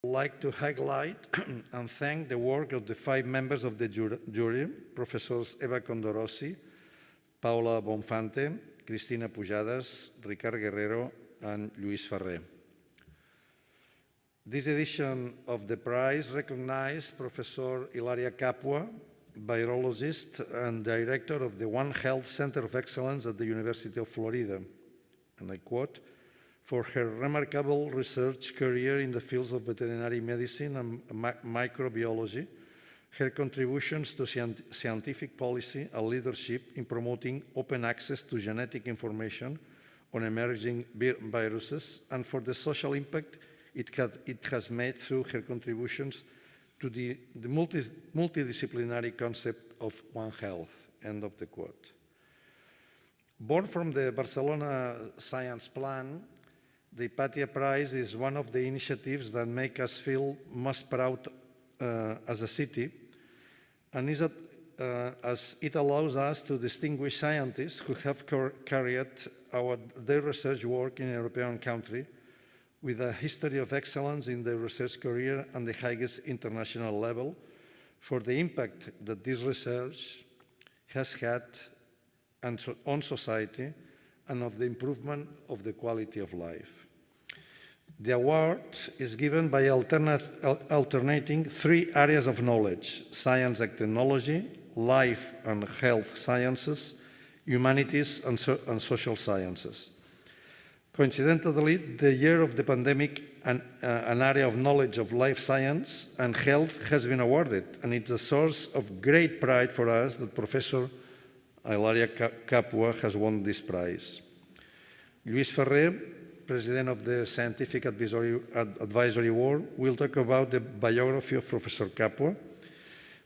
like to highlight and thank the work of the 5 members of the jury, Professors Eva Condorossi, Paula Bonfante, Cristina Pujadas, Ricard Guerrero, and Lluís Ferrer. This edition of the prize recognized Professor Hipàtia Capua, virologist and director of the One Health Center of Excellence at the University of Florida, and I quote, for her remarkable research career in the fields of veterinary medicine and microbiology, her contributions to scientific policy and leadership in promoting open access to genetic information on emerging viruses, and for the social impact it has made through her contributions to the multidisciplinary concept of One Health, end of the quote. Born from the Barcelona Science Plan, the Hipàtia Prize is one of the initiatives that make us feel most proud as a city, and as it allows us to distinguish scientists who have carried out their research work in a European country with a history of excellence in their research career and the highest international level for the impact that this research has had on society and of the improvement of the quality of life. The award is given by alternating 3 areas of knowledge: science and technology, life and health sciences, humanities and social sciences. Coincidentally, the year of the pandemic, an area of knowledge of life science and health has been awarded, and it's a source of great pride for us that Professor Hipàtia Capua has won this prize. Lluís Ferrer, President of the Scientific Advisory Board, will talk about the biography of Professor Capua,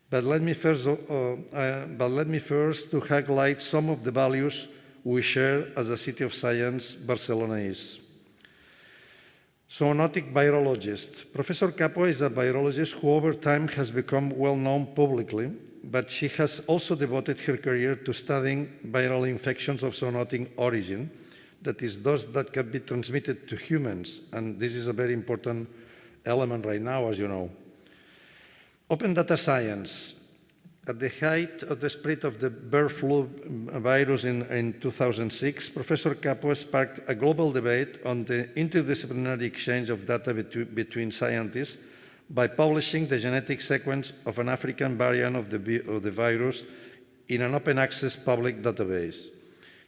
but let me first to highlight some of the values we share as a city of science Barcelona is. Zoonotic virologist. Professor Capua is a virologist who over time has become well known publicly, but she has also devoted her career to studying viral infections of zoonotic origin, that is, those that can be transmitted to humans, and this is a very important element right now, as you know. Open data science. At the height of the spread of the bird flu virus in 2006, Professor Capua sparked a global debate on the interdisciplinary exchange of data between scientists by publishing the genetic sequence of an African variant of the virus in an open access public database.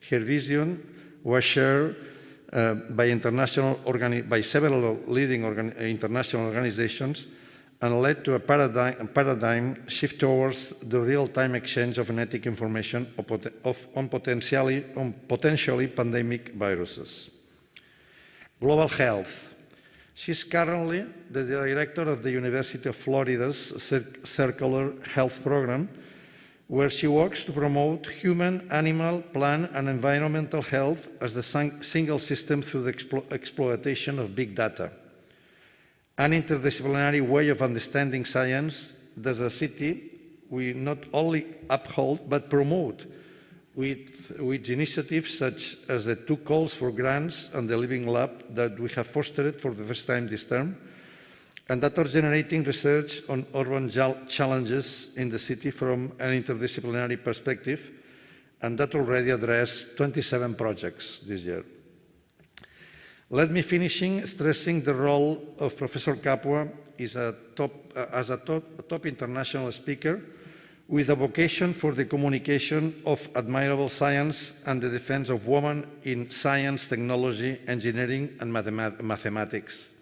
Her vision was shared by several leading international organizations and led to a paradigm shift towards the real-time exchange of genetic information on potentially pandemic viruses. Global health. She's currently the director of the University of Florida's Circular Health Program, where she works to promote human, animal, plant, and environmental health as the single system through the exploitation of big data. An interdisciplinary way of understanding science that as a city we not only uphold but promote with initiatives such as the 2 calls for grants and the Living Lab that we have fostered for the first time this term, and that are generating research on urban challenges in the city from an interdisciplinary perspective, and that already addressed 27 projects this year. Let me finish stressing the role of Professor Capua as a top international speaker with a vocation for the communication of admirable science and the defense of women in science, technology, engineering, and mathematics.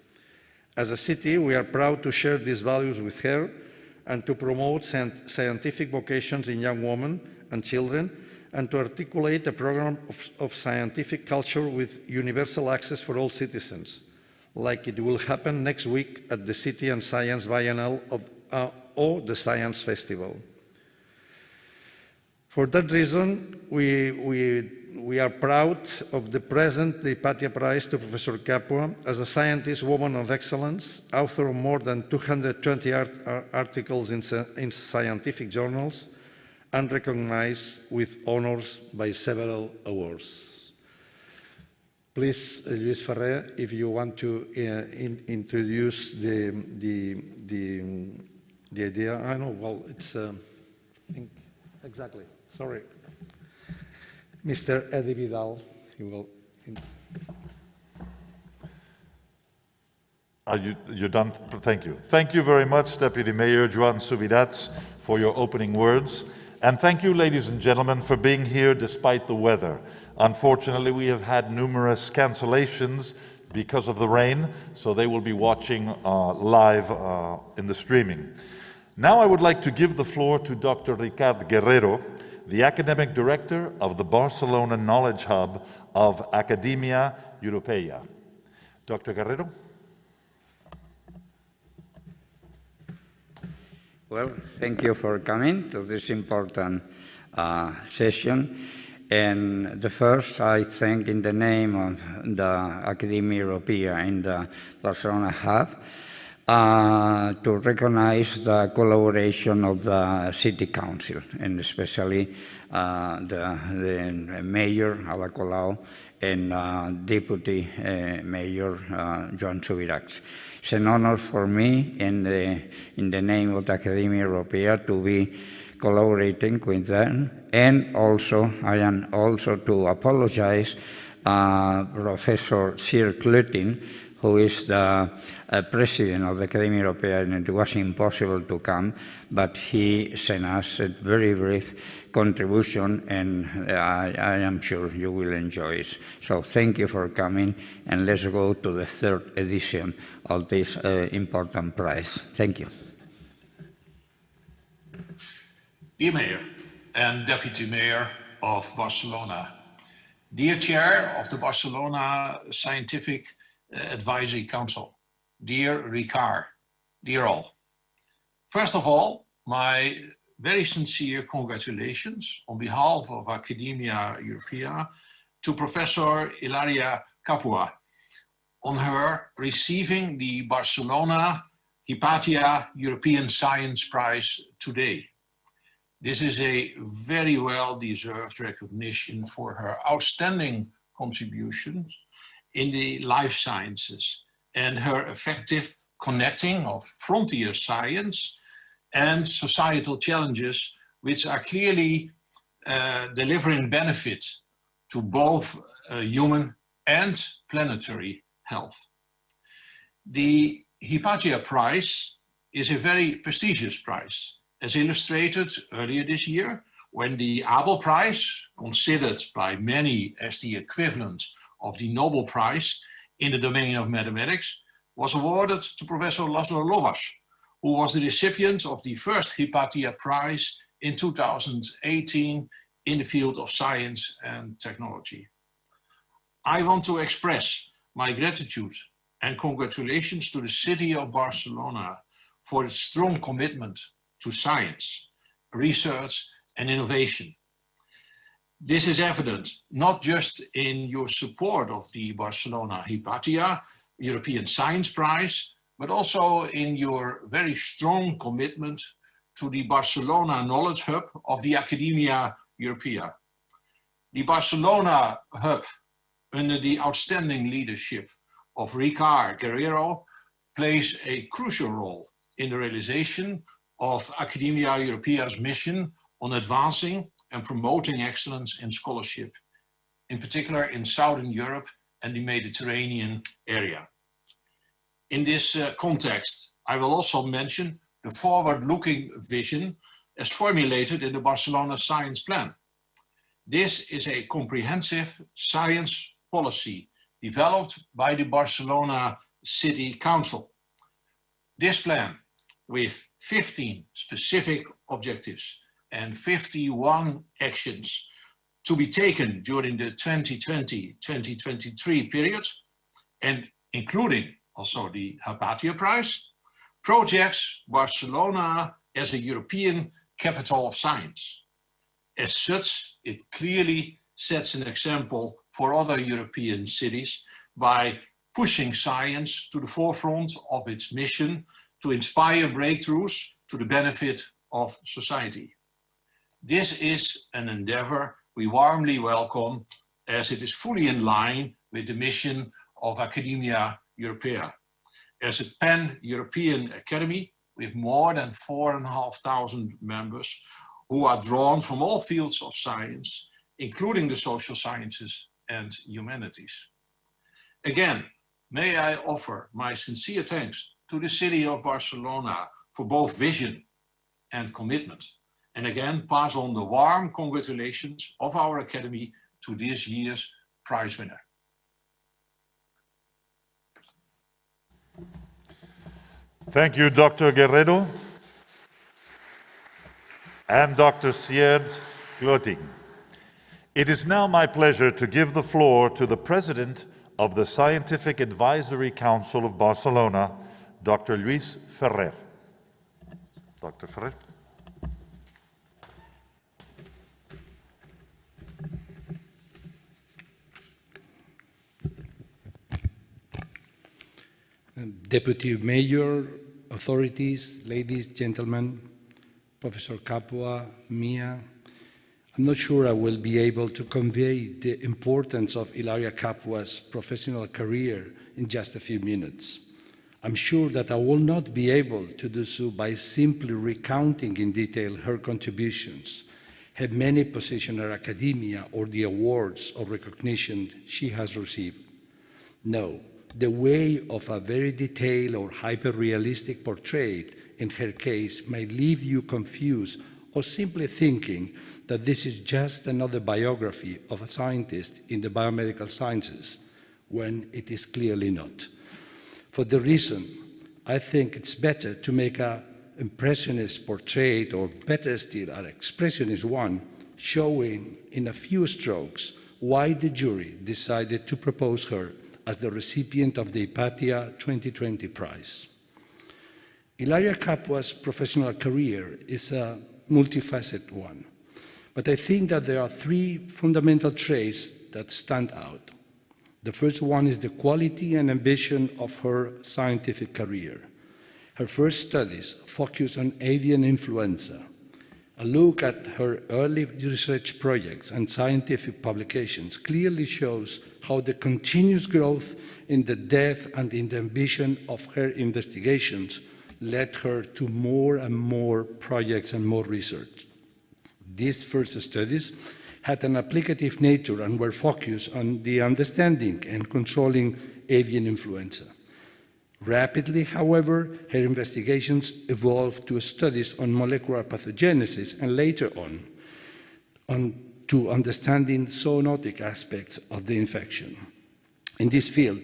As a city, we are proud to share these values with her and to promote scientific vocations in young women and children, and to articulate a program of scientific culture with universal access for all citizens, like it will happen next week at the City and Science Biennial or the Science Festival. For that reason, we are proud of the present Hipàtia Prize to Professor Capua as a scientist woman of excellence, author of more than 220 articles in scientific journals, and recognized with honors by several awards. Please, Lluís Ferrer, if you want to introduce the idea. I know, well, it's exactly. Sorry, Mr. Eddie Vidal. You will. You're done? Thank you. Thank you very much, Deputy Mayor Joan Subirats, for your opening words. And thank you, ladies and gentlemen, for being here despite the weather. Unfortunately, we have had numerous cancellations because of the rain, so they will be watching live in the streaming. Now I would like to give the floor to Dr. Ricard Guerrero, the Academic Director of the Barcelona Knowledge Hub of Academia Europea. Dr. Guerrero? Well, thank you for coming to this important session. And the first, I thank in the name of the Academia Europea and the Barcelona Hub to recognize the collaboration of the City Council, and especially the Mayor, Ada Colau, and Deputy Mayor Joan Subirats. It's an honor for me, in the name of the Academia Europea, to be collaborating with them, and also I am also to apologize Professor Sir Clutin, who is the president of the Academia Europea, and it was impossible to come, but he sent us a very brief contribution, and I am sure you will enjoy it. So thank you for coming, and let's go to the third edition of this important prize. Thank you. Dear Mayor and Deputy Mayor of Barcelona, dear Chair of the Barcelona Scientific Advisory Council, dear Ricard, dear all. First of all, my very sincere congratulations on behalf of Academia Europea to Professor Hilaria Capua on her receiving the Barcelona Hipàtia European Science Prize today. This is a very well-deserved recognition for her outstanding contributions in the life sciences and her effective connecting of frontier science and societal challenges, which are clearly delivering benefits to both human and planetary health. The Hipàtia Prize is a very prestigious prize, as illustrated earlier this year, when the Abel Prize, considered by many as the equivalent of the Nobel Prize in the domain of mathematics, was awarded to Professor Laszlo Lovasz, who was the recipient of the first Hipàtia Prize in 2018 in the field of science and technology. I want to express my gratitude and congratulations to the city of Barcelona for its strong commitment to science, research, and innovation. This is evident not just in your support of the Barcelona Hipàtia European Science Prize, but also in your very strong commitment to the Barcelona Knowledge Hub of the Academia Europea. The Barcelona Hub, under the outstanding leadership of Ricard Guerrero, plays a crucial role in the realization of Academia Europea's mission on advancing and promoting excellence in scholarship, in particular in Southern Europe and the Mediterranean area. In this context, I will also mention the forward-looking vision as formulated in the Barcelona Science Plan. This is a comprehensive science policy developed by the Barcelona City Council. This plan, with 15 specific objectives and 51 actions to be taken during the 2020-2023 period, and including also the Hipàtia Prize, projects Barcelona as a European capital of science. As such, it clearly sets an example for other European cities by pushing science to the forefront of its mission to inspire breakthroughs to the benefit of society. This is an endeavor we warmly welcome, as it is fully in line with the mission of Academia Europaea. As a pan-European academy with more than 4,500 members who are drawn from all fields of science, including the social sciences and humanities. Again, may I offer my sincere thanks to the city of Barcelona for both vision and commitment. And again, pass on the warm congratulations of our Academy to this year's prize winner. Thank you, Dr. Guerrero and Dr. Sierd Gloting. It is now my pleasure to give the floor to the President of the Scientific Advisory Council of Barcelona, Dr. Lluís Ferrer. Dr. Ferrer. Deputy Mayor, authorities, ladies, gentlemen, Professor Capua, Mia, I'm not sure I will be able to convey the importance of Hilaria Capua's professional career in just a few minutes. I'm sure that I will not be able to do so by simply recounting in detail her contributions, her many positions at academia, or the awards or recognition she has received. No, the way of a very detailed or hyper-realistic portrait in her case might leave you confused or simply thinking that this is just another biography of a scientist in the biomedical sciences, when it is clearly not. For the reason, I think it's better to make an impressionist portrait, or better still, an expressionist one, showing in a few strokes why the jury decided to propose her as the recipient of the Hipàtia 2020 prize. Hilaria Capua's professional career is a multifaceted one, but I think that there are three fundamental traits that stand out. The first one is the quality and ambition of her scientific career. Her first studies focused on avian influenza. A look at her early research projects and scientific publications clearly shows how the continuous growth in the depth and in the ambition of her investigations led her to more and more projects and more research. These first studies had an applicative nature and were focused on the understanding and controlling avian influenza. Rapidly, however, her investigations evolved to studies on molecular pathogenesis and later on to understanding zoonotic aspects of the infection. In this field,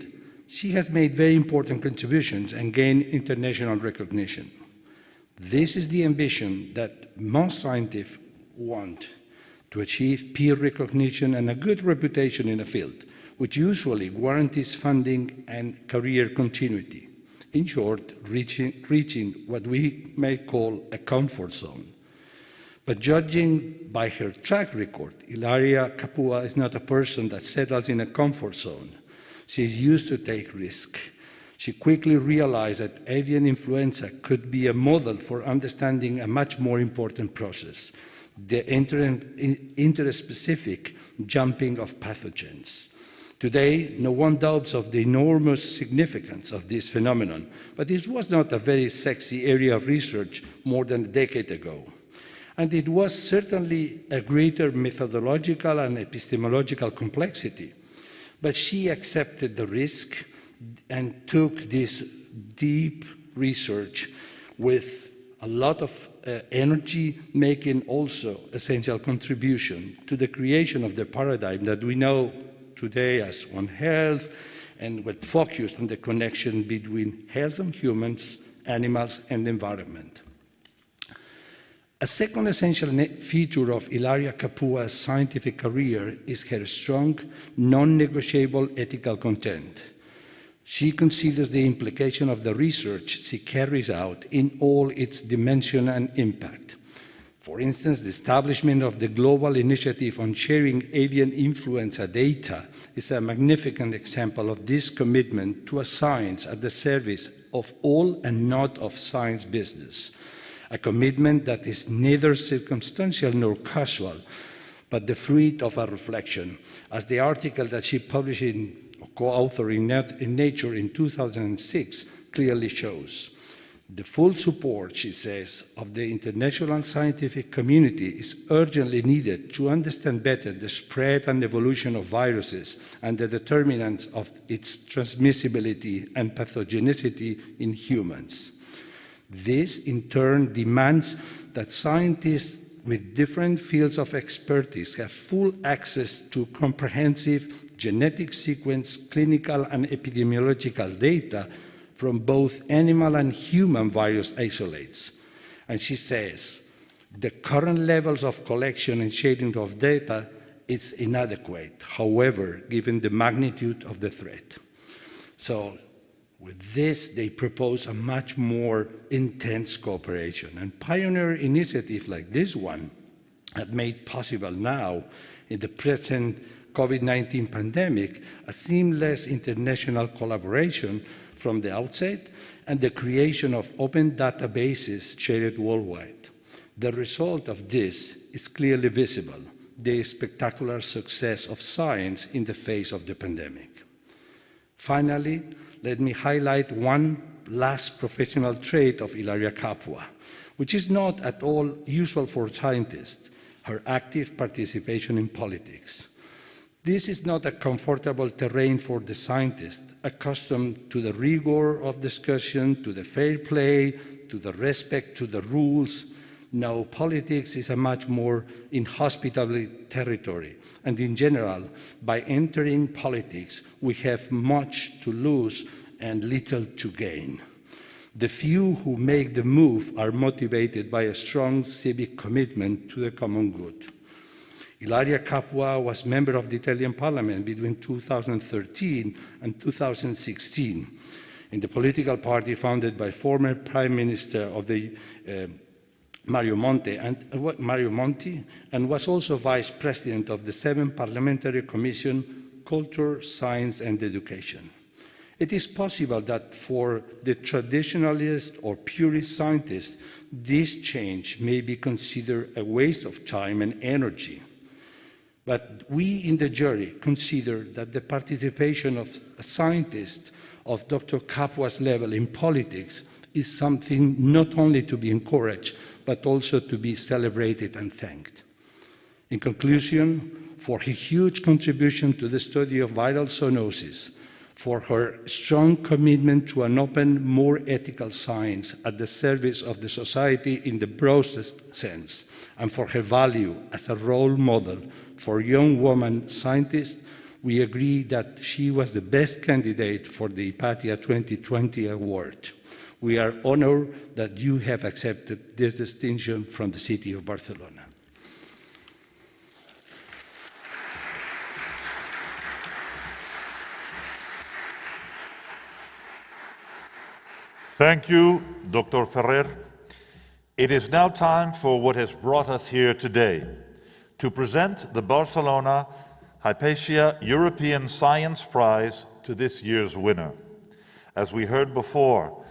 she has made very important contributions and gained international recognition. This is the ambition that most scientists want, to achieve peer recognition and a good reputation in a field, which usually guarantees funding and career continuity. In short, reaching what we may call a comfort zone. But judging by her track record, Hilaria Capua is not a person that settles in a comfort zone. She is used to take risks. She quickly realized that avian influenza could be a model for understanding a much more important process, the interspecific jumping of pathogens. Today, no one doubts of the enormous significance of this phenomenon, but it was not a very sexy area of research more than a decade ago. And it was certainly a greater methodological and epistemological complexity. But she accepted the risk and took this deep research with a lot of energy, making also essential contribution to the creation of the paradigm that we know today as One Health, and with focus on the connection between health and humans, animals, and the environment. A second essential feature of Hilaria Capua's scientific career is her strong, non-negotiable ethical content. She considers the implication of the research she carries out in all its dimension and impact. For instance, the establishment of the global initiative on sharing avian influenza data is a magnificent example of this commitment to a science at the service of all and not of science business. A commitment that is neither circumstantial nor casual, but the fruit of a reflection, as the article that she published in co-author in Nature in 2006, clearly shows. The full support, she says, of the international scientific community is urgently needed to understand better the spread and evolution of viruses and the determinants of its transmissibility and pathogenicity in humans. This, in turn, demands that scientists with different fields of expertise have full access to comprehensive genetic sequence, clinical and epidemiological data from both animal and human virus isolates. And she says, the current levels of collection and sharing of data is inadequate, however, given the magnitude of the threat. So with this, they propose a much more intense cooperation. And pioneer initiatives like this one have made possible now, in the present COVID-19 pandemic, a seamless international collaboration from the outset and the creation of open databases shared worldwide. The result of this is clearly visible, the spectacular success of science in the face of the pandemic. Finally, let me highlight one last professional trait of Ilaria Capua, which is not at all usual for scientists, her active participation in politics. This is not a comfortable terrain for the scientist, accustomed to the rigor of discussion, to the fair play, to the respect to the rules. Now, politics is a much more inhospitable territory, and in general, by entering politics, we have much to lose and little to gain. The few who make the move are motivated by a strong civic commitment to the common good. Ilaria Capua was member of the Italian Parliament between 2013 and 2016 in the political party founded by former Prime Minister of the Mario Monti, and was also Vice President of the 7th Parliamentary Commission, Culture, Science and Education. It is possible that for the traditionalist or purist scientist, this change may be considered a waste of time and energy. But we in the jury consider that the participation of a scientist of Dr. Capua's level in politics is something not only to be encouraged, but also to be celebrated and thanked. In conclusion, for her huge contribution to the study of viral zoonosis, for her strong commitment to an open, more ethical science at the service of the society in the broadest sense, and for her value as a role model for young women scientists, we agree that she was the best candidate for the Hipàtia 2020 award. We are honored that you have accepted this distinction from the city of Barcelona. Thank you, Dr. Ferrer. It is now time for what has brought us here today, to present the Barcelona Hipàtia European Science Prize to this year's winner. As we heard before,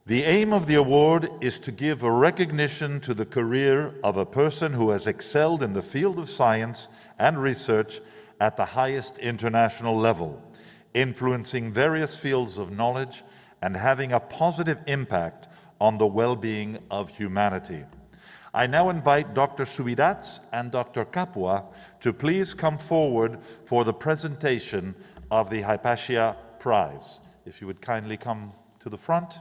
the aim of the award is to give a recognition to the career of a person who has excelled in the field of science and research at the highest international level, influencing various fields of knowledge and having a positive impact on the well-being of humanity. I now invite Dr. Subirats and Dr. Capua to please come forward for the presentation of the Hipàtia Prize. If you would kindly come to the front.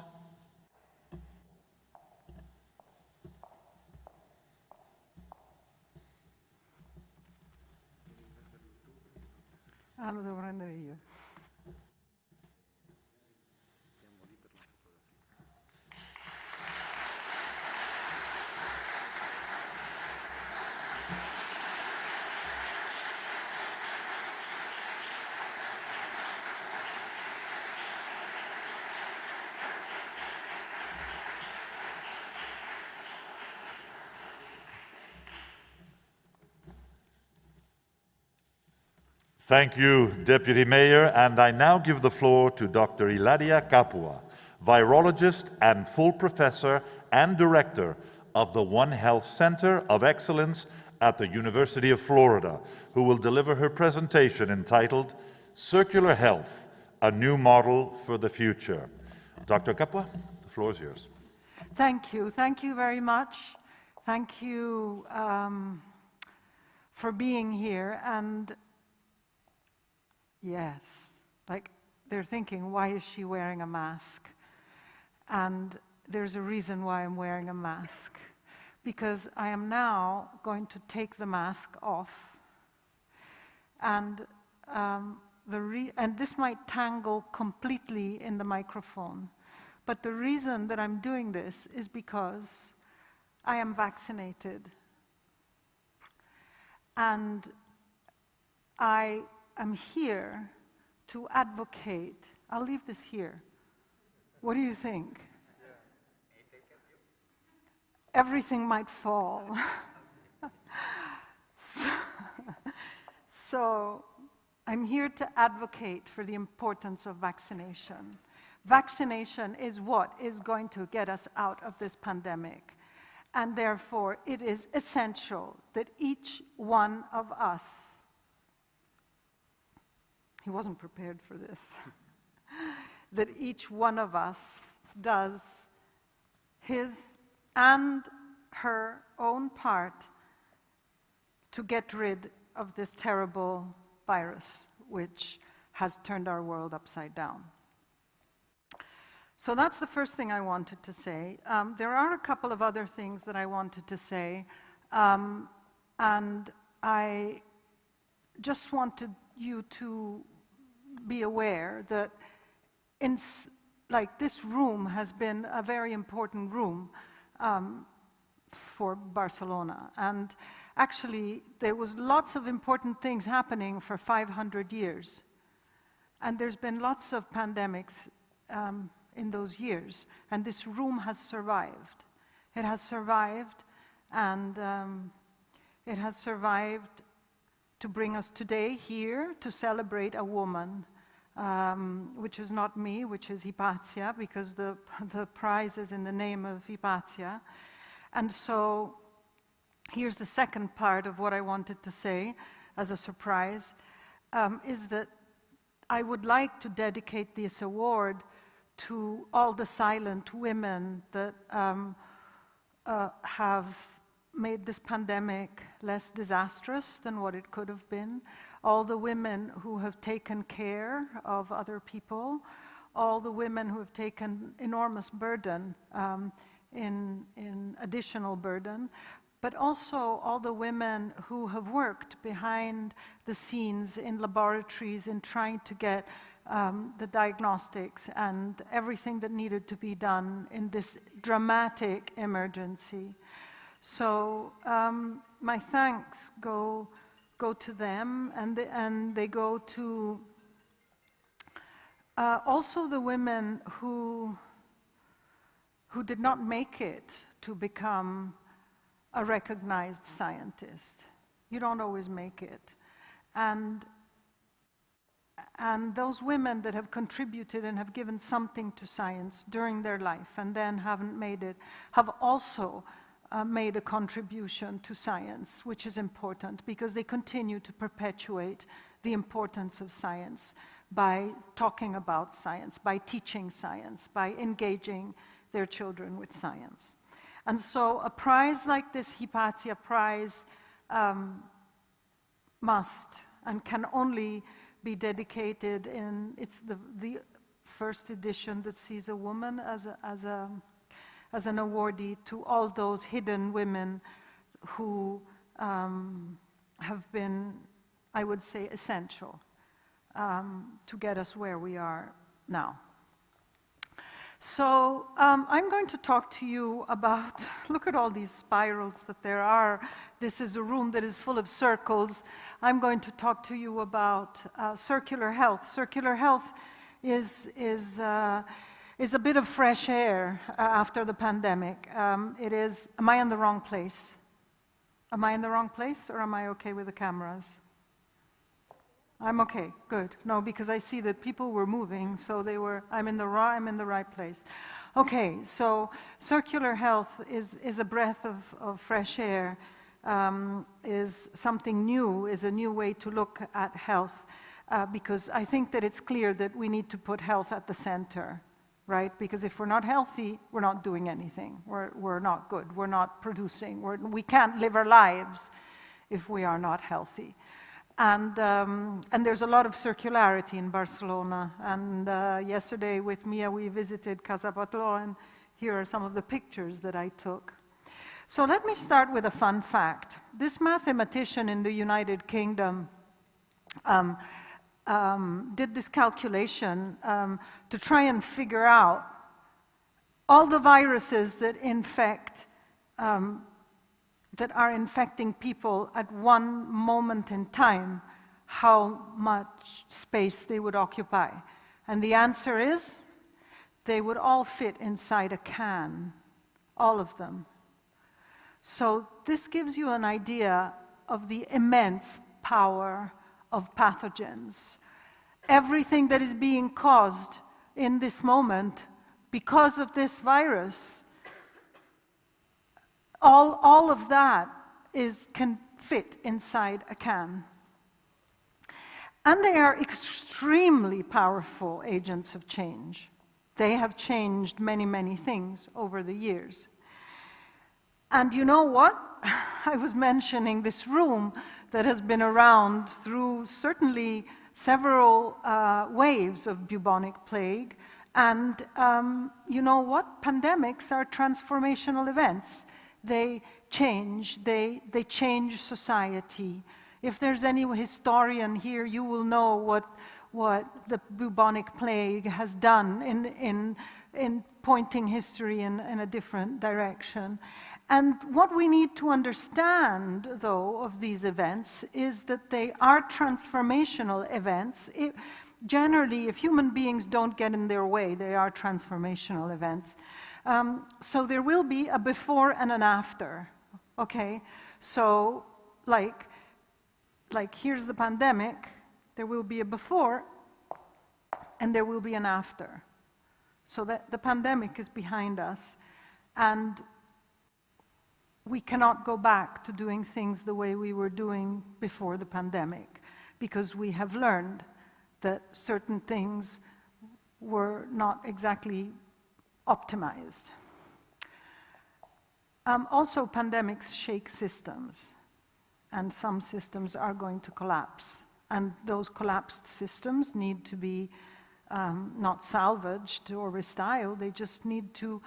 Lo devo prendere io. Thank you, Deputy Mayor, and I now give the floor to Dr. Ilaria Capua, virologist and full professor and director of the One Health Center of Excellence at the University of Florida, who will deliver her presentation entitled Circular Health, a new model for the future. Dr. Capua, the floor is yours. Thank you. Thank you very much. Thank you for being here. And yes, like they're thinking, why is she wearing a mask? And there's a reason why I'm wearing a mask. Because I am now going to take the mask off. And and this might tangle completely in the microphone. But the reason that I'm doing this is because I am vaccinated. And I am here to advocate. I'll leave this here. What do you think? Everything might fall. So I'm here to advocate for the importance of vaccination. Vaccination is what is going to get us out of this pandemic. And therefore, it is essential that each one of us, he wasn't prepared for this, that each one of us does his and her own part to get rid of this terrible virus, which has turned our world upside down. So that's the first thing I wanted to say. There are a couple of other things that I wanted to say, and I just wanted you to be aware that this room has been a very important room for Barcelona. And actually, there was lots of important things happening for 500 years. And there's been lots of pandemics in those years. And this room has survived. It has survived, and it has survived to bring us today here to celebrate a woman, which is not me, which is Hipàtia, because the prize is in the name of Hipàtia. And so here's the second part of what I wanted to say as a surprise, is that I would like to dedicate this award to all the silent women that have made this pandemic less disastrous than what it could have been, all the women who have taken care of other people, all the women who have taken enormous burden, in additional burden, but also all the women who have worked behind the scenes in laboratories in trying to get the diagnostics and everything that needed to be done in this dramatic emergency. So my thanks go to them, and they go to also the women who did not make it to become a recognized scientist. You don't always make it. And those women that have contributed and have given something to science during their life and then haven't made it, have also made a contribution to science, which is important because they continue to perpetuate the importance of science by talking about science, by teaching science, by engaging their children with science. And so a prize like this Hipàtia Prize must and can only be dedicated in, it's the first edition that sees a woman as an awardee, to all those hidden women who have been, I would say, essential to get us where we are now. So I'm going to talk to you about, look at all these spirals that there are. This is a room that is full of circles. I'm going to talk to you about circular health. Circular health is a bit of fresh air after the pandemic. It is, am I in the wrong place? Am I in the wrong place, or am I okay with the cameras? I'm okay, good. No, because I see that people were moving, so they were, I'm in the right place. Okay, so circular health is a breath of fresh air, is something new, is a new way to look at health. because I think that it's clear that we need to put health at the center, right? Because if we're not healthy, we're not doing anything. We're not good. We're not producing. We can't live our lives if we are not healthy. And there's a lot of circularity in Barcelona. And yesterday with Mia, we visited Casa Patró, and here are some of the pictures that I took. So let me start with a fun fact. This mathematician in the United Kingdom did this calculation to try and figure out all the viruses that infect, that are infecting people at one moment in time, how much space they would occupy. And the answer is, they would all fit inside a can, all of them. So this gives you an idea of the immense power of pathogens. Everything that is being caused in this moment because of this virus, all of that can fit inside a can. And they are extremely powerful agents of change. They have changed many, many things over the years. And you know what? I was mentioning this room that has been around through certainly several waves of bubonic plague. And you know what? Pandemics are transformational events. They change society. If there's any historian here, you will know what the bubonic plague has done in pointing history in a different direction. And what we need to understand, though, of these events is that they are transformational events. Generally, if human beings don't get in their way, they are transformational events. So there will be a before and an after, okay? So, like here's the pandemic, there will be a before, and there will be an after. So that the pandemic is behind us, and we cannot go back to doing things the way we were doing before the pandemic, because we have learned that certain things were not exactly optimized. Also, pandemics shake systems, and some systems are going to collapse. And those collapsed systems need to be not salvaged or restyled, they just need to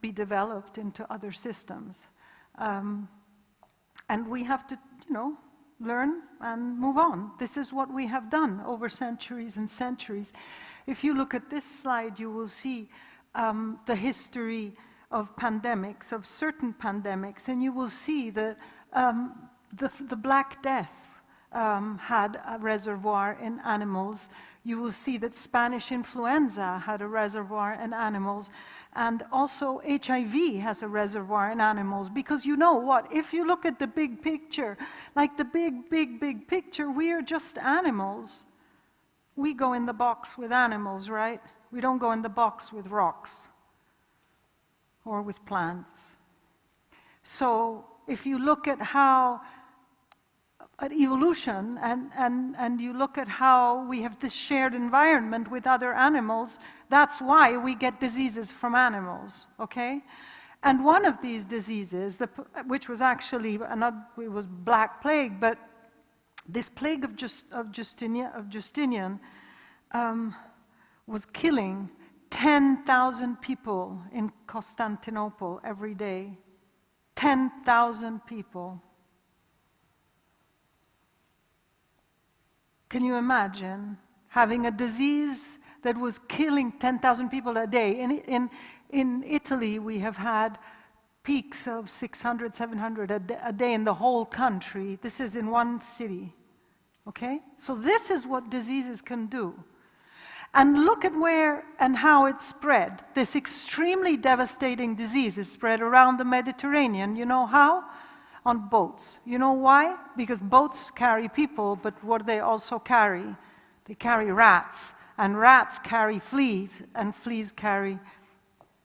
be developed into other systems. And we have to, learn and move on. This is what we have done over centuries and centuries. If you look at this slide, you will see the history of pandemics, of certain pandemics, and you will see that the Black Death had a reservoir in animals. You will see that Spanish influenza had a reservoir in animals, and also HIV has a reservoir in animals, because you know what? If you look at the big picture, like the big picture, we are just animals. We go in the box with animals, right? We don't go in the box with rocks or with plants. So if you look at evolution, and you look at how we have this shared environment with other animals, that's why we get diseases from animals, okay? And one of these diseases, which was actually, it was Black Plague, but this plague of Justinian was killing 10,000 people in Constantinople every day. 10,000 people. Can you imagine having a disease that was killing 10,000 people a day? In Italy, we have had peaks of 600, 700 a day in the whole country. This is in one city, okay? So this is what diseases can do. And look at where and how it spread. This extremely devastating disease is spread around the Mediterranean. You know how? On boats. You know why? Because boats carry people, but what do they also carry? They carry rats, and rats carry fleas, and fleas carry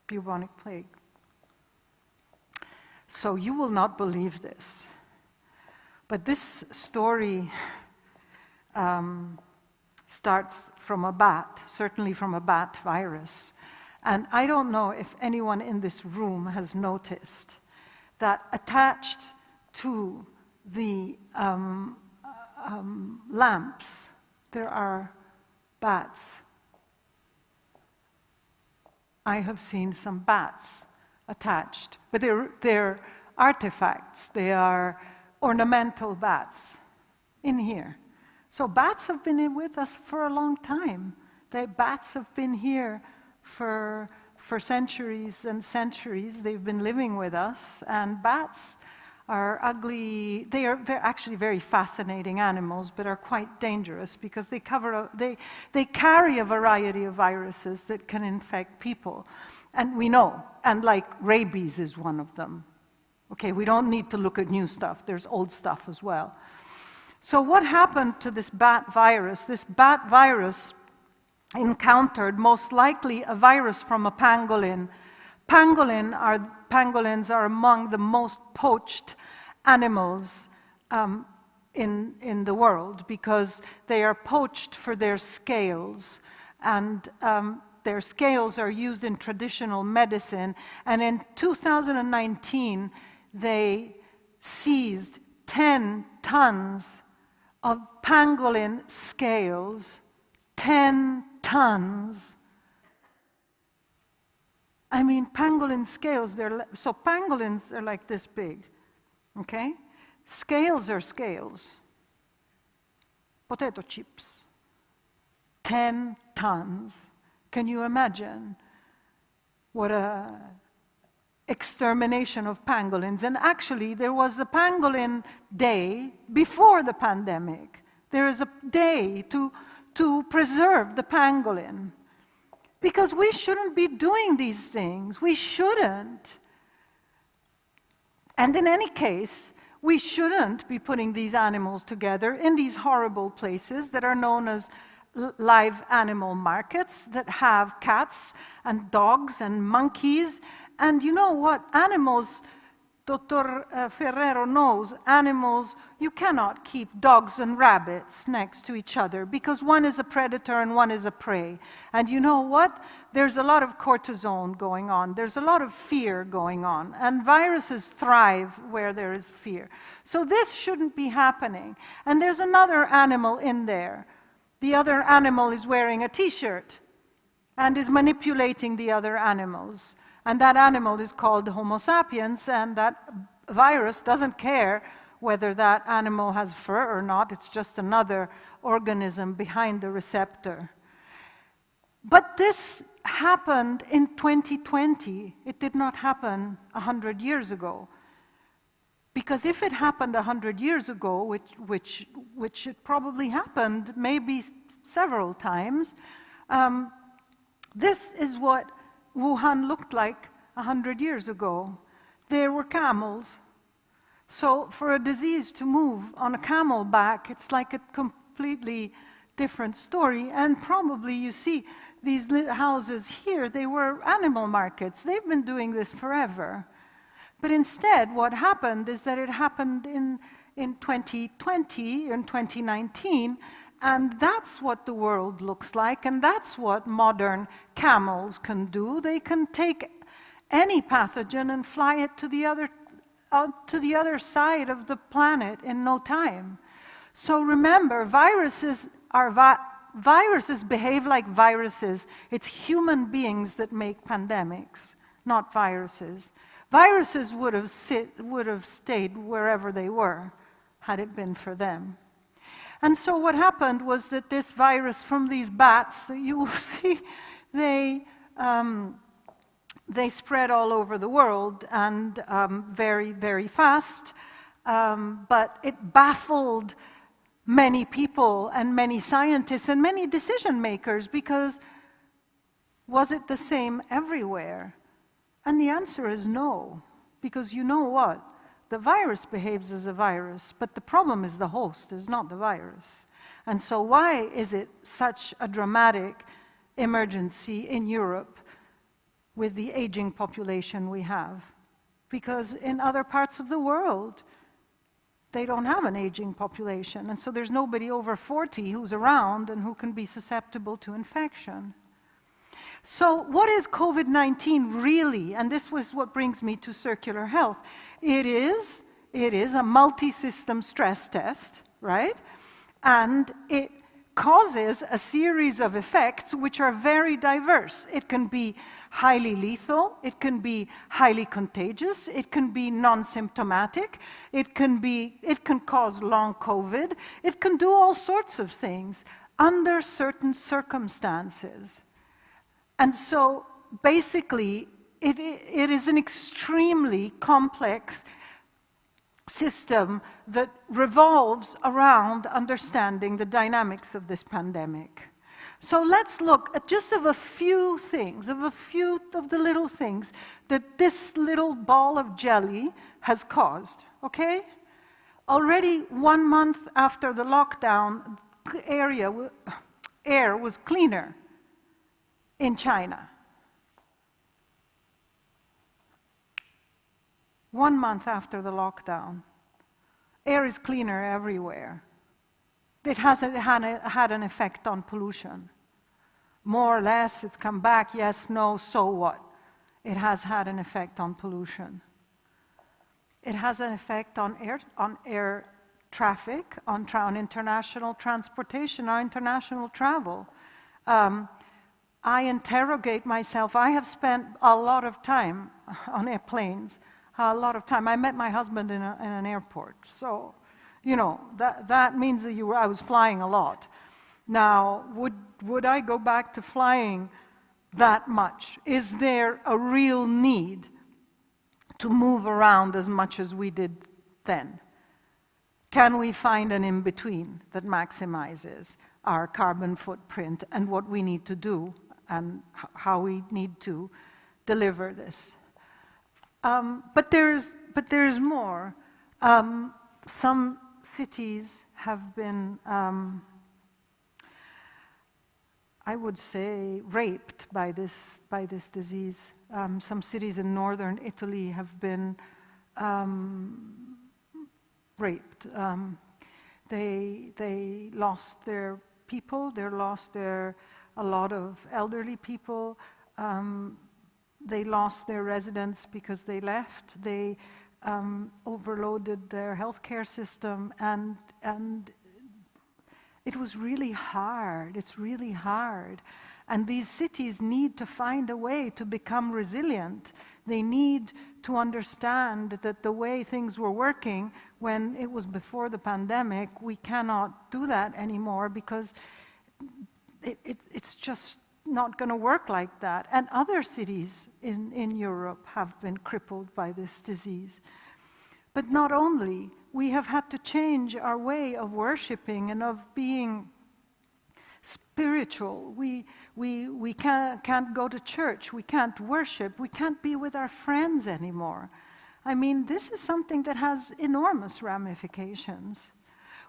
bubonic plague. So you will not believe this. But this story starts from a bat, certainly from a bat virus. And I don't know if anyone in this room has noticed that attached to the lamps, there are bats. I have seen some bats attached, but they're artifacts. They are ornamental bats in here. So bats have been with us for a long time. Bats have been here for centuries and centuries. They've been living with us, and bats are ugly. They're actually very fascinating animals, but are quite dangerous because they carry a variety of viruses that can infect people. And we know, and like rabies is one of them. Okay, we don't need to look at new stuff. There's old stuff as well. So what happened to this bat virus? This bat virus encountered most likely a virus from a pangolin. Pangolins are among the most poached animals in the world because they are poached for their scales, and their scales are used in traditional medicine. And in 2019, they seized 10 tons of pangolin scales, 10 tons. I mean, pangolin scales, so pangolins are like this big, okay? Scales are scales. Potato chips. 10 tons. Can you imagine what a extermination of pangolins? And actually, there was a pangolin day before the pandemic. There is a day to preserve the pangolin. Because we shouldn't be doing these things. We shouldn't. And in any case, we shouldn't be putting these animals together in these horrible places that are known as live animal markets that have cats and dogs and monkeys. And you know what? Animals, Dr. Ferrero knows, animals, you cannot keep dogs and rabbits next to each other because one is a predator and one is a prey. And you know what? There's a lot of cortisone going on. There's a lot of fear going on. And viruses thrive where there is fear. So this shouldn't be happening. And there's another animal in there. The other animal is wearing a t-shirt and is manipulating the other animals. And that animal is called Homo sapiens, and that virus doesn't care whether that animal has fur or not. It's just another organism behind the receptor. But this happened in 2020. It did not happen 100 years ago. Because if it happened 100 years ago, which it probably happened maybe several times, this is what Wuhan looked like 100 years ago. There were camels. So for a disease to move on a camel back, it's like a completely different story. And probably you see these houses here, they were animal markets. They've been doing this forever. But instead, what happened is that it happened in 2020, in 2019, and that's what the world looks like, and that's what modern camels can do. They can take any pathogen and fly it to the other side of the planet in no time. So remember, viruses behave like viruses. It's human beings that make pandemics, not viruses. Viruses would have stayed wherever they were had it been for them. And so what happened was that this virus from these bats that you will see, they spread all over the world and very, very fast. But it baffled many people and many scientists and many decision makers because was it the same everywhere? And the answer is no, because you know what? The virus behaves as a virus, but the problem is the host, is not the virus. And so why is it such a dramatic emergency in Europe with the aging population we have? Because in other parts of the world, they don't have an aging population, and so there's nobody over 40 who's around and who can be susceptible to infection. So what is COVID-19 really? And this was what brings me to circular health. It is a multi-system stress test, right? And it causes a series of effects which are very diverse. It can be highly lethal, it can be highly contagious, it can be non-symptomatic, it can cause long COVID, it can do all sorts of things under certain circumstances. And so basically it is an extremely complex system that revolves around understanding the dynamics of this pandemic. So let's look at just a few things, of the little things that this little ball of jelly has caused, okay? Already 1 month after the lockdown, air was cleaner in China. 1 month after the lockdown, air is cleaner everywhere. It hasn't had an effect on pollution. More or less, it's come back, yes, no, so what? It has had an effect on pollution. It has an effect on air traffic, on international transportation, on international travel. I interrogate myself. I have spent a lot of time on airplanes, a lot of time. I met my husband in an airport, so, you know, that means that I was flying a lot. Now, would I go back to flying that much? Is there a real need to move around as much as we did then? Can we find an in-between that maximizes our carbon footprint and what we need to do and how we need to deliver this? But there's more. Some cities have been, I would say, raped by this disease. Some cities in northern Italy have been raped. They lost their people. They lost a lot of elderly people. They lost their residents because they left. They overloaded their healthcare system, and it was really hard. It's really hard. And these cities need to find a way to become resilient. They need to understand that the way things were working when it was before the pandemic, we cannot do that anymore because it's just not going to work like that. And other cities in Europe have been crippled by this disease. But not only, we have had to change our way of worshiping and of being spiritual. We can't go to church, we can't worship, we can't be with our friends anymore. I mean, this is something that has enormous ramifications.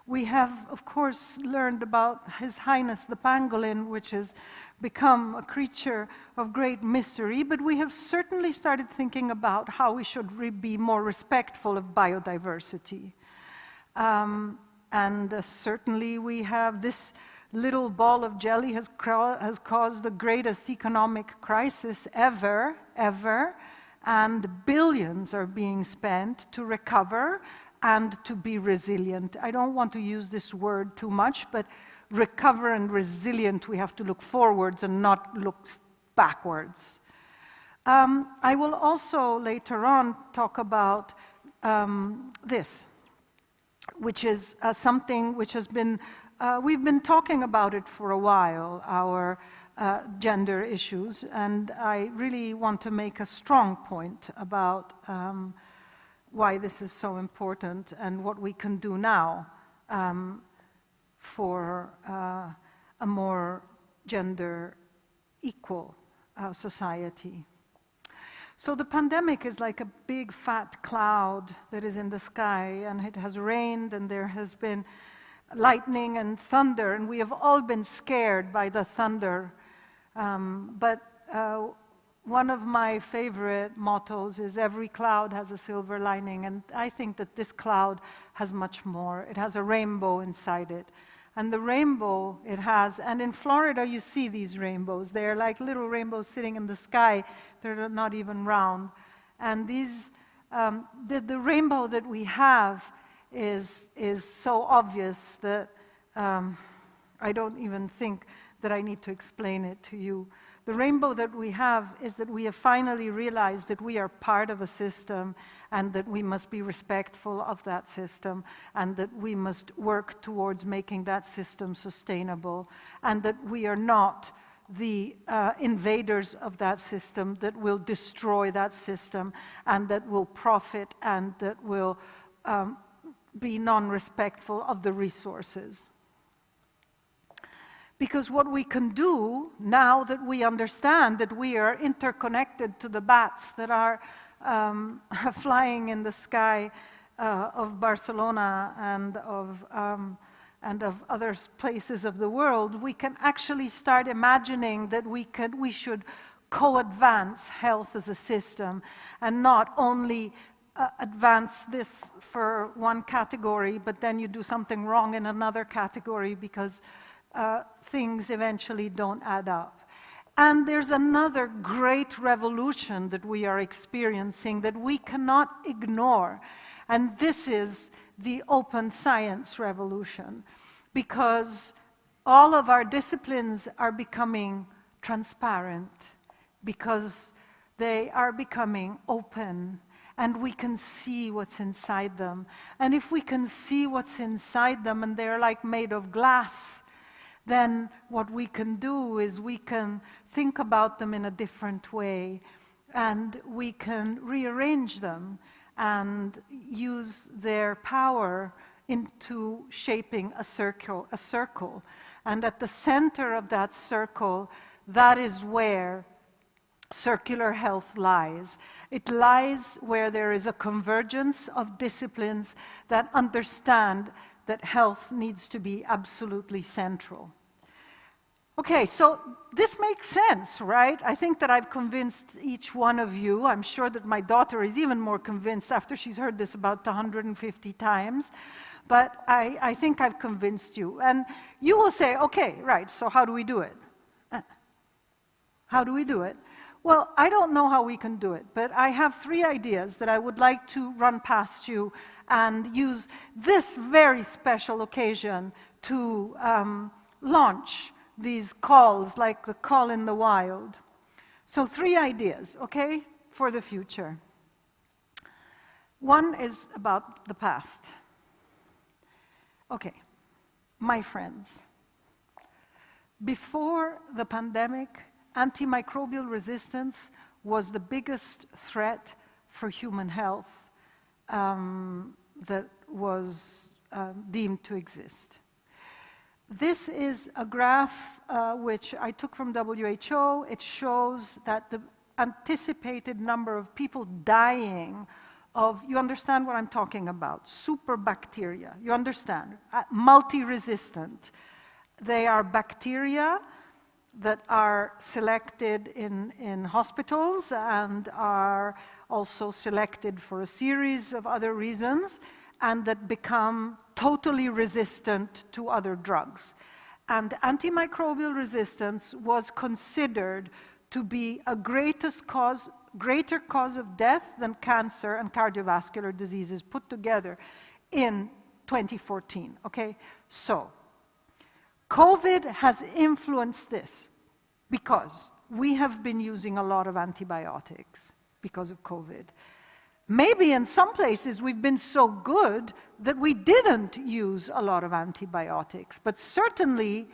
We have, of course, learned about His Highness the pangolin, which has become a creature of great mystery, but we have certainly started thinking about how we should be more respectful of biodiversity. Certainly we have this little ball of jelly has caused the greatest economic crisis ever, and billions are being spent to recover and to be resilient. I don't want to use this word too much, but recover and resilient, we have to look forwards and not look backwards. I will also later on talk about this, which is something which has been, we've been talking about it for a while, our gender issues, and I really want to make a strong point about why this is so important and what we can do now for a more gender equal society. So the pandemic is like a big fat cloud that is in the sky, and it has rained and there has been lightning and thunder, and we have all been scared by the thunder. But one of my favorite mottos is every cloud has a silver lining, and I think that this cloud has much more. It has a rainbow inside it. And the rainbow it has, and in Florida you see these rainbows. They're like little rainbows sitting in the sky. They're not even round. And these, the rainbow that we have is so obvious that I don't even think that I need to explain it to you. The rainbow that we have is that we have finally realized that we are part of a system and that we must be respectful of that system and that we must work towards making that system sustainable and that we are not the invaders of that system that will destroy that system and that will profit and that will be non-respectful of the resources. Because what we can do, now that we understand that we are interconnected to the bats that are flying in the sky of Barcelona and of other places of the world, we can actually start imagining that we should co-advance health as a system and not only advance this for one category, but then you do something wrong in another category because things eventually don't add up. And there's another great revolution that we are experiencing that we cannot ignore. And this is the open science revolution, because all of our disciplines are becoming transparent, because they are becoming open, and we can see what's inside them. And if we can see what's inside them, and they're like made of glass, then what we can do is we can think about them in a different way, and we can rearrange them and use their power into shaping a circle. And at the center of that circle, that is where circular health lies. It lies where there is a convergence of disciplines that understand that health needs to be absolutely central. Okay, so this makes sense, right? I think that I've convinced each one of you. I'm sure that my daughter is even more convinced after she's heard this about 150 times. But I think I've convinced you. And you will say, okay, right, so how do we do it? How do we do it? Well, I don't know how we can do it, but I have 3 ideas that I would like to run past you and use this very special occasion to launch these calls, like the call in the wild. So 3 ideas, okay, for the future. One is about the past. Okay, my friends, before the pandemic, antimicrobial resistance was the biggest threat for human health that was deemed to exist. This is a graph which I took from WHO. It shows that the anticipated number of people dying of, you understand what I'm talking about, superbacteria, you understand, multi-resistant. They are bacteria that are selected in hospitals and are also selected for a series of other reasons, and that become totally resistant to other drugs. And antimicrobial resistance was considered to be a greater cause of death than cancer and cardiovascular diseases put together in 2014, okay? So, COVID has influenced this because we have been using a lot of antibiotics because of COVID. Maybe in some places we've been so good that we didn't use a lot of antibiotics, but certainly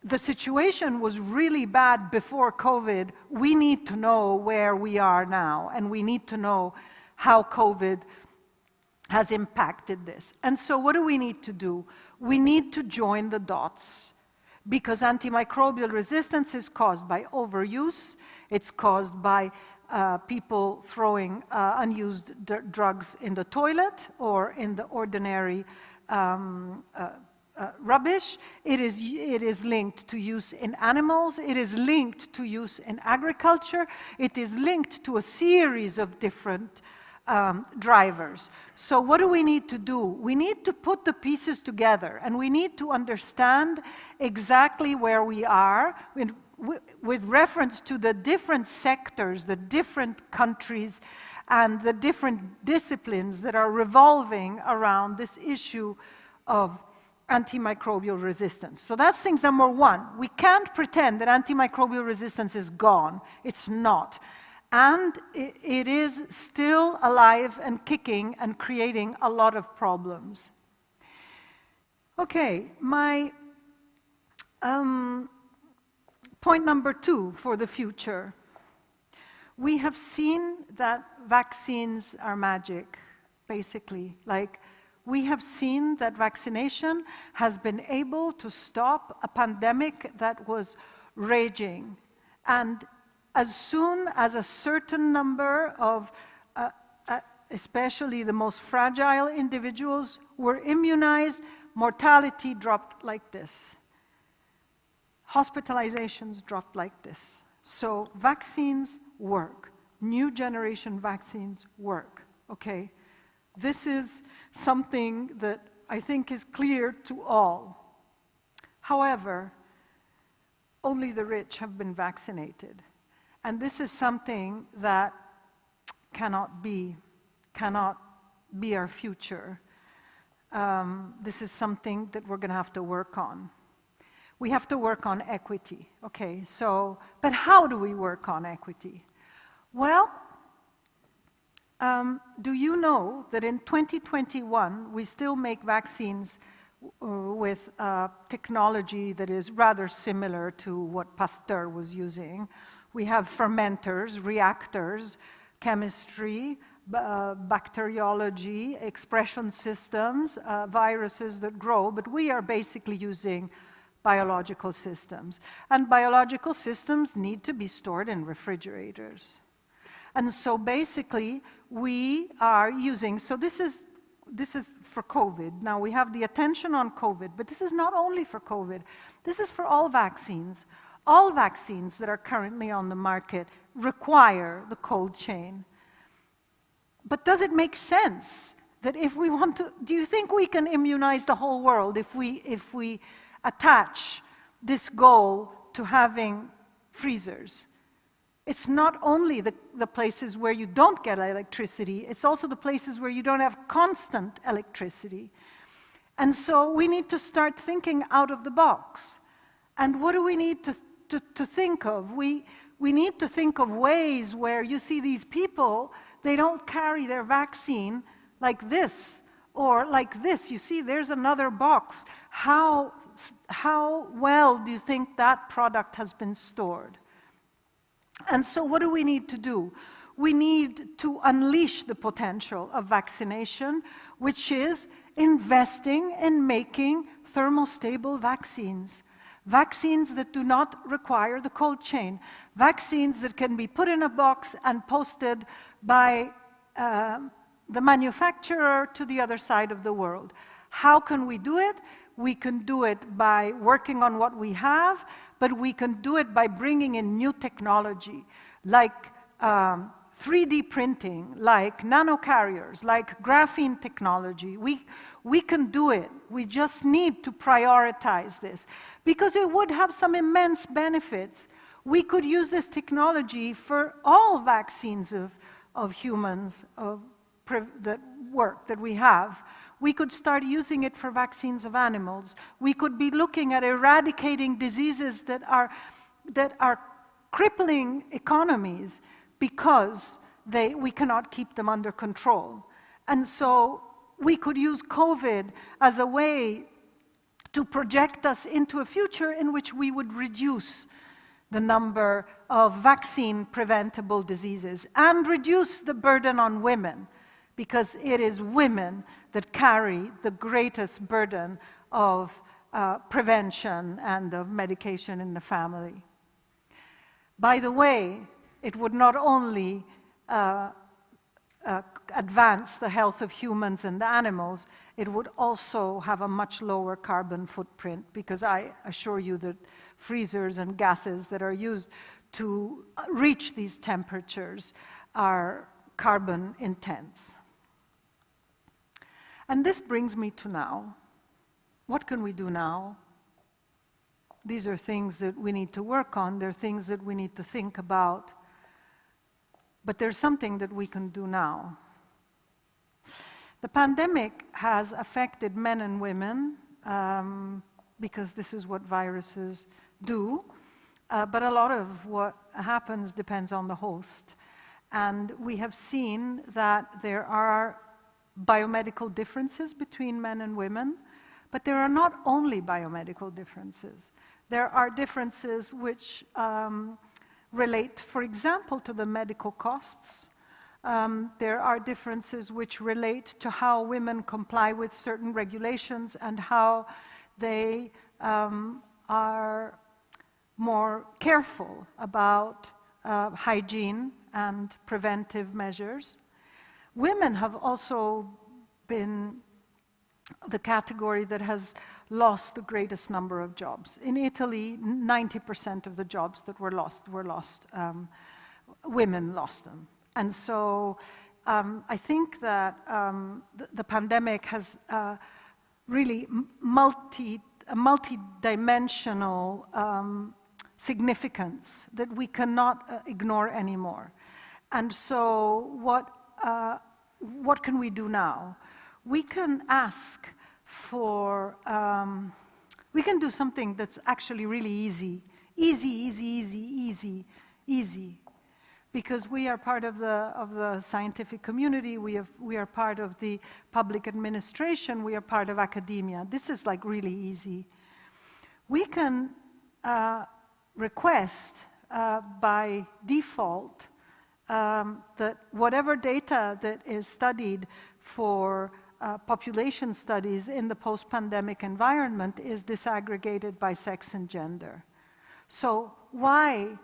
the situation was really bad before COVID. We need to know where we are now, and we need to know how COVID has impacted this. And so what do we need to do? We need to join the dots, because antimicrobial resistance is caused by overuse, it's caused by people throwing unused drugs in the toilet or in the ordinary rubbish, it is linked to use in animals, it is linked to use in agriculture, it is linked to a series of different drivers. So what do we need to do? We need to put the pieces together, and we need to understand exactly where we are with reference to the different sectors, the different countries, and the different disciplines that are revolving around this issue of antimicrobial resistance. So that's thing number one. We can't pretend that antimicrobial resistance is gone. It's not. And it is still alive and kicking and creating a lot of problems. Okay, my point number two for the future. We have seen that vaccines are magic, basically. Like, we have seen that vaccination has been able to stop a pandemic that was raging. And as soon as a certain number of, especially the most fragile individuals, were immunized, mortality dropped like this. Hospitalizations dropped like this. So vaccines work. New generation vaccines work, okay? This is something that I think is clear to all. However, only the rich have been vaccinated. And this is something that cannot be our future. This is something that we're going to have to work on. We have to work on equity, okay? So, but how do we work on equity? Well, do you know that in 2021, we still make vaccines with technology that is rather similar to what Pasteur was using? We have fermenters, reactors, chemistry, bacteriology, expression systems, viruses that grow, but we are basically using biological systems. And biological systems need to be stored in refrigerators. And so basically, we are using, so this is for COVID. Now we have the attention on COVID, but this is not only for COVID. This is for all vaccines. All vaccines that are currently on the market require the cold chain. But does it make sense that if we want to, do you think we can immunize the whole world if we attach this goal to having freezers? It's not only the places where you don't get electricity, it's also the places where you don't have constant electricity. And so we need to start thinking out of the box. And what do we need to think of? We need to think of ways where you see these people, they don't carry their vaccine like this or like this. You see, there's another box. How well do you think that product has been stored? And so what do we need to do? We need to unleash the potential of vaccination, which is investing in making thermostable vaccines. Vaccines that do not require the cold chain. Vaccines that can be put in a box and posted by the manufacturer to the other side of the world. How can we do it? We can do it by working on what we have, but we can do it by bringing in new technology, like 3D printing, like nanocarriers, like graphene technology. We can do it. We just need to prioritize this because it would have some immense benefits. We could use this technology for all vaccines of humans that we have. We could start using it for vaccines of animals. We could be looking at eradicating diseases that are crippling economies because we cannot keep them under control. And so we could use COVID as a way to project us into a future in which we would reduce the number of vaccine-preventable diseases and reduce the burden on women, because it is women that carry the greatest burden of prevention and of medication in the family. By the way, it would not only advance the health of humans and animals, it would also have a much lower carbon footprint, because I assure you that freezers and gases that are used to reach these temperatures are carbon intense. And this brings me to now. What can we do now? These are things that we need to work on. They're things that we need to think about. But there's something that we can do now. The pandemic has affected men and women, because this is what viruses do. But a lot of what happens depends on the host. And we have seen that there are biomedical differences between men and women, but there are not only biomedical differences. There are differences which relate, for example, to the medical costs. There are differences which relate to how women comply with certain regulations and how they are more careful about hygiene and preventive measures. Women have also been the category that has lost the greatest number of jobs. In Italy, 90% of the jobs that were lost, women lost them. And so I think that the pandemic has really a multi-dimensional significance that we cannot ignore anymore. And so what can we do now? We can ask for, we can do something that's actually really easy. Easy. Because we are part of the scientific community, we are part of the public administration, we are part of academia. This is like really easy. We can request by default that whatever data that is studied for population studies in the post-pandemic environment is disaggregated by sex and gender. So why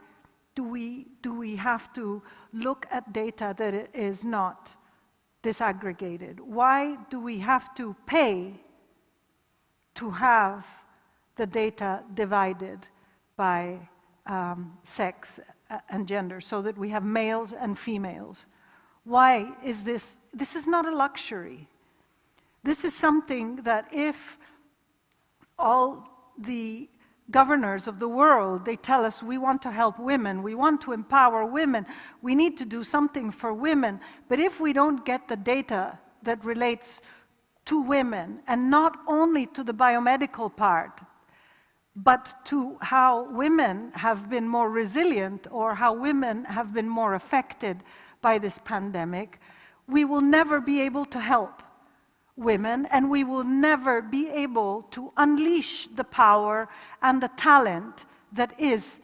do we have to look at data that is not disaggregated? Why do we have to pay to have the data divided by sex and gender, so that we have males and females? Why is this? This is not a luxury. This is something that if all the governors of the world, they tell us we want to help women, we want to empower women, we need to do something for women, but if we don't get the data that relates to women, and not only to the biomedical part, but to how women have been more resilient or how women have been more affected by this pandemic, we will never be able to help women, and we will never be able to unleash the power and the talent that is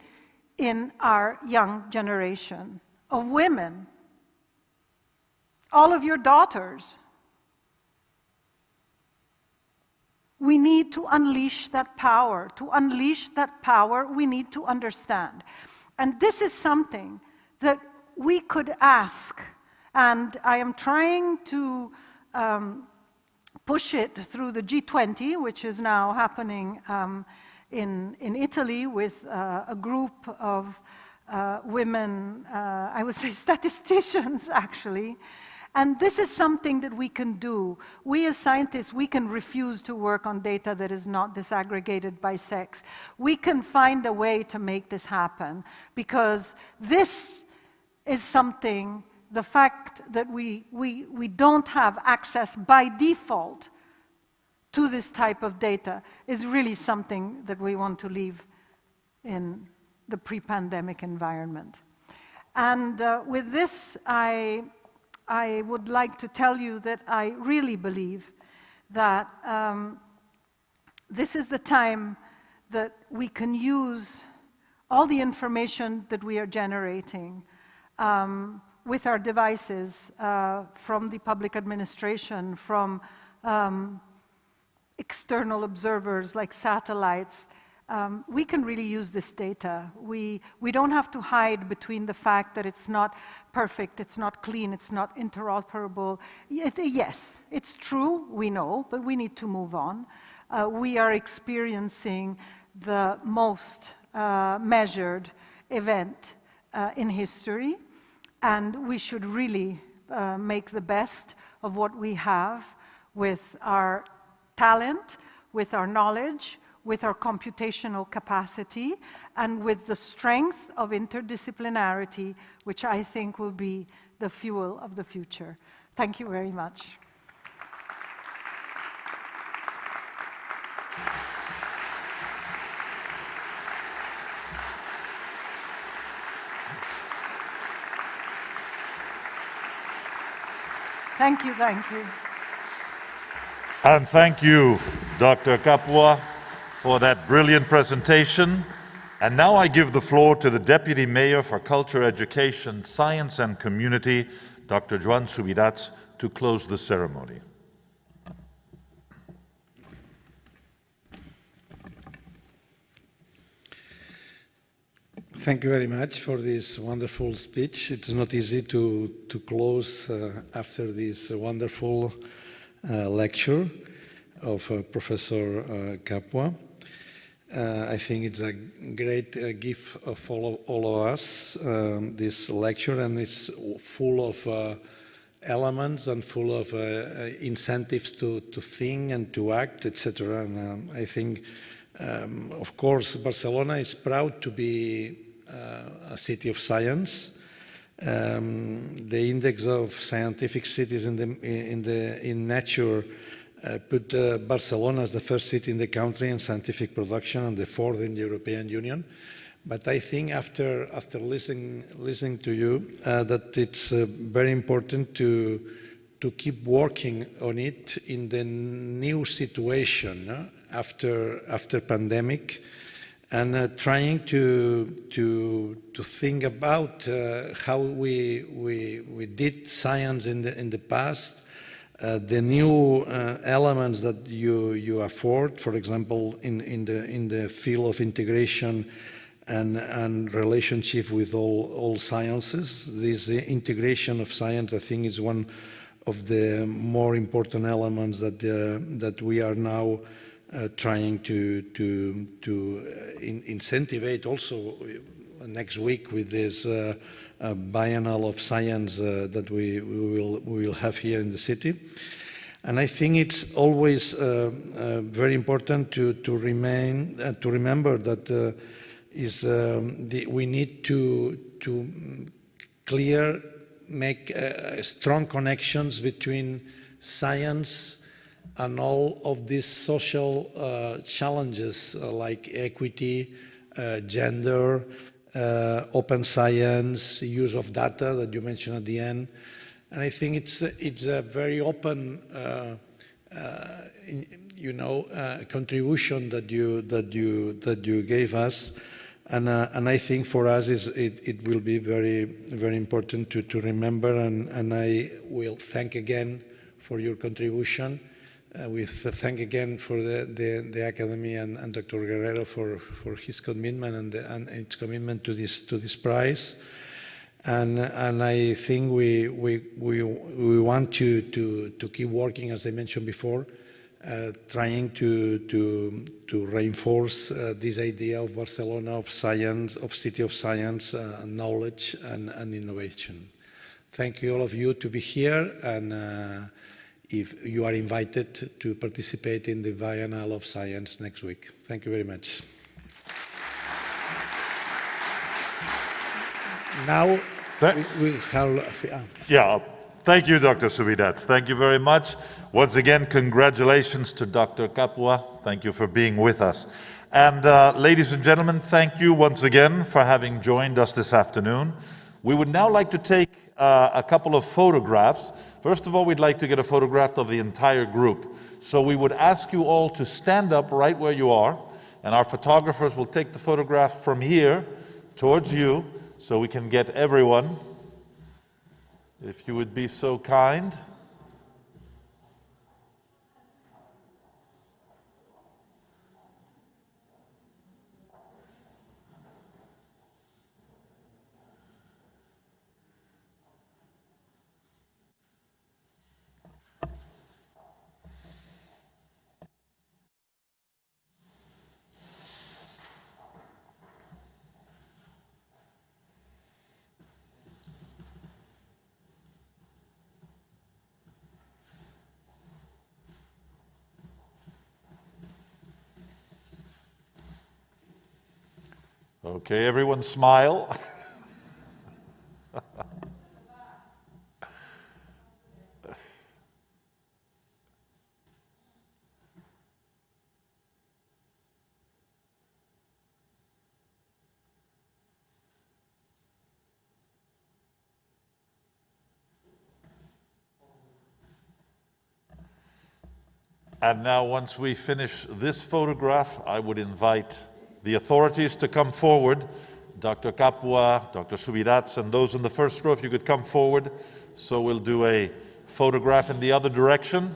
in our young generation of women. All of your daughters. We need to unleash that power. To unleash that power, we need to understand. And this is something that we could ask, and I am trying to push it through the G20, which is now happening in Italy with a group of women, I would say statisticians actually. And this is something that we can do. We as scientists, we can refuse to work on data that is not disaggregated by sex. We can find a way to make this happen, because this is something, the fact that we don't have access by default to this type of data is really something that we want to leave in the pre-pandemic environment. And with this, I would like to tell you that I really believe that this is the time that we can use all the information that we are generating with our devices from the public administration, from external observers like satellites, We can really use this data. We don't have to hide between the fact that it's not perfect, it's not clean, it's not interoperable. Yes, it's true, we know, but we need to move on. We are experiencing the most measured event in history, and we should really make the best of what we have with our talent, with our knowledge, with our computational capacity, and with the strength of interdisciplinarity, which I think will be the fuel of the future. Thank you very much. Thank you, thank you. And thank you, Dr. Capua, for that brilliant presentation. And now I give the floor to the Deputy Mayor for Culture, Education, Science and Community, Dr. Joan Subirats, to close the ceremony. Thank you very much for this wonderful speech. It's not easy to close after this wonderful lecture of Professor Capua. I think it's a great gift of all of us, this lecture, and it's full of elements and full of incentives to think and to act, etc. And I think, of course, Barcelona is proud to be a city of science. The index of scientific cities in nature put Barcelona as the first city in the country in scientific production and the fourth in the European Union. But I think after listening to you, that it's very important to keep working on it in the new situation after pandemic, and trying to think about how we did science in the past. The new elements that you afford, for example, in the field of integration and relationship with all sciences. This integration of science, I think, is one of the more important elements that we are now trying to incentivize also next week with this biennial of science that we will have here in the city. And I think it's always very important to remember that we need to make strong connections between science and all of these social challenges like equity, gender, open science, use of data that you mentioned at the end. And I think it's a very open, contribution that you gave us, and I think for us it will be very, very important to remember. And I will thank again for your contribution. We thank again for the Academy and Dr. Guerrero for his commitment and its commitment to this prize. And I think we want to keep working, as I mentioned before, trying to reinforce this idea of Barcelona, of science, of city of science, knowledge and innovation. Thank you all of you to be here, and if you are invited to participate in the Biennial of Science next week. Thank you very much. Now we have... Yeah, thank you, Dr. Subirats. Thank you very much. Once again, congratulations to Dr. Capua. Thank you for being with us. And ladies and gentlemen, thank you once again for having joined us this afternoon. We would now like to take a couple of photographs. First of all, we'd like to get a photograph of the entire group. So we would ask you all to stand up right where you are, and our photographers will take the photograph from here towards you so we can get everyone. If you would be so kind. Okay, everyone smile. And now, once we finish this photograph, I would invite the authorities to come forward. Dr. Capua, Dr. Subirats, and those in the first row, if you could come forward. So we'll do a photograph in the other direction.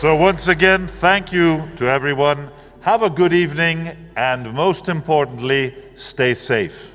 So once again, thank you to everyone. Have a good evening, and most importantly, stay safe.